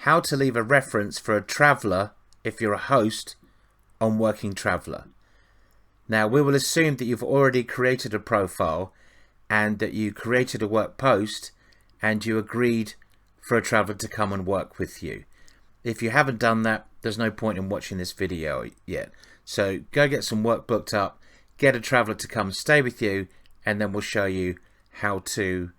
how to leave a reference for a traveller if you're a host on Working Traveller. Now, we will assume that you've already created a profile and that you created a work post and you agreed for a traveller to come and work with you. If you haven't done that, there's no point in watching this video yet. So go get some work booked up, get a traveller to come stay with you, and then we'll show you how to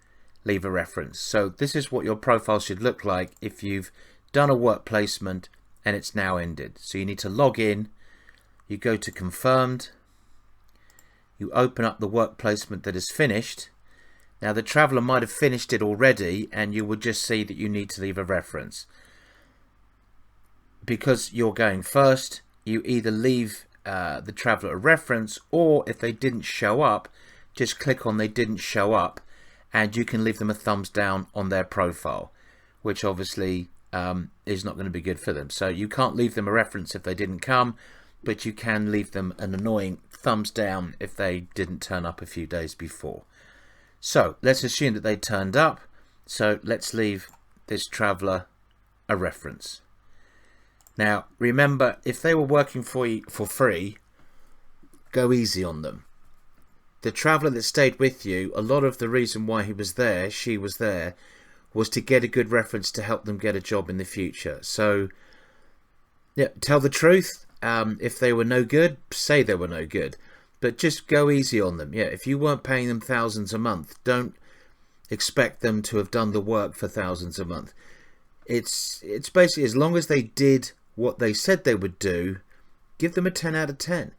leave a reference. So this is what your profile should look like if you've done a work placement and it's now ended. So you need to log in, you go to confirmed, you open up the work placement that is finished. Now the traveller might have finished it already and you would just see that you need to leave a reference. Because you're going first, you either leave the traveller a reference, or if they didn't show up, just click on they didn't show up and you can leave them a thumbs down on their profile, which obviously is not going to be good for them. So you can't leave them a reference if they didn't come, but you can leave them an annoying thumbs down if they didn't turn up a few days before. So let's assume that they turned up, so let's leave this traveller a reference. Now remember, if they were working for you for free, go easy on them. The traveller that stayed with you, a lot of the reason why he was there, she was there, was to get a good reference to help them get a job in the future. So yeah, tell the truth. If they were no good, say they were no good, but just go easy on them. Yeah, if you weren't paying them thousands a month, don't expect them to have done the work for thousands a month. It's basically, as long as they did what they said they would do, give them a 10 out of 10.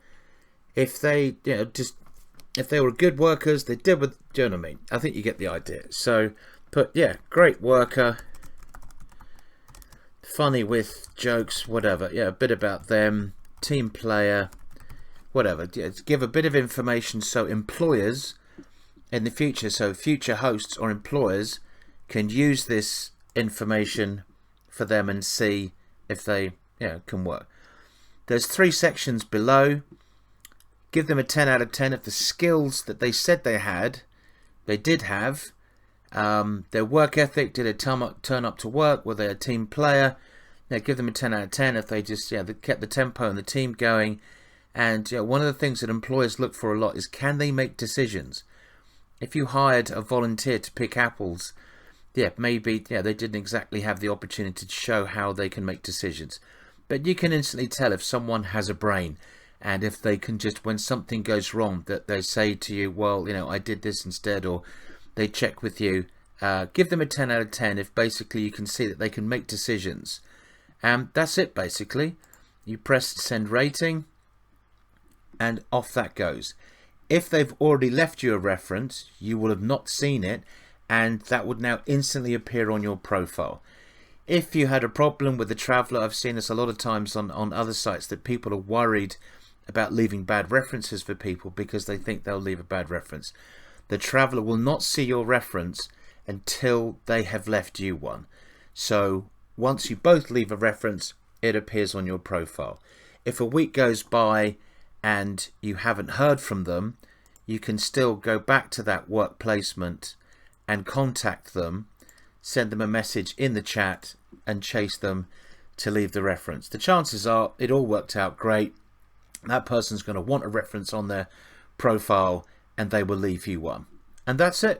If they, if they were good workers, they did what, do you know what I mean? I think you get the idea. So, but yeah, great worker, funny with jokes, whatever. Yeah, a bit about them, team player, whatever. Yeah, give a bit of information so employers in the future, so future hosts or employers can use this information for them and see if they can work. There's 3 sections below. Give them a 10 out of 10 if the skills that they said they had, they did have. Their work ethic, did they turn up to work, were they a team player? Give them a 10 out of 10 if they just they kept the tempo and the team going. And one of the things that employers look for a lot is, can they make decisions? If you hired a volunteer to pick apples, maybe they didn't exactly have the opportunity to show how they can make decisions. But you can instantly tell if someone has a brain, and if they can just, when something goes wrong, that they say to you, well, I did this instead, or they check with you. Give them a 10 out of 10 if basically you can see that they can make decisions. And that's it basically. You press send rating and off that goes. If they've already left you a reference, you will have not seen it, and that would now instantly appear on your profile. If you had a problem with the traveller, I've seen this a lot of times on other sites, that people are worried about leaving bad references for people because they think they'll leave a bad reference. The traveller will not see your reference until they have left you one. So once you both leave a reference, it appears on your profile. If a week goes by and you haven't heard from them, you can still go back to that work placement and contact them, send them a message in the chat and chase them to leave the reference. The chances are it all worked out great. That person's going to want a reference on their profile and they will leave you one. And that's it.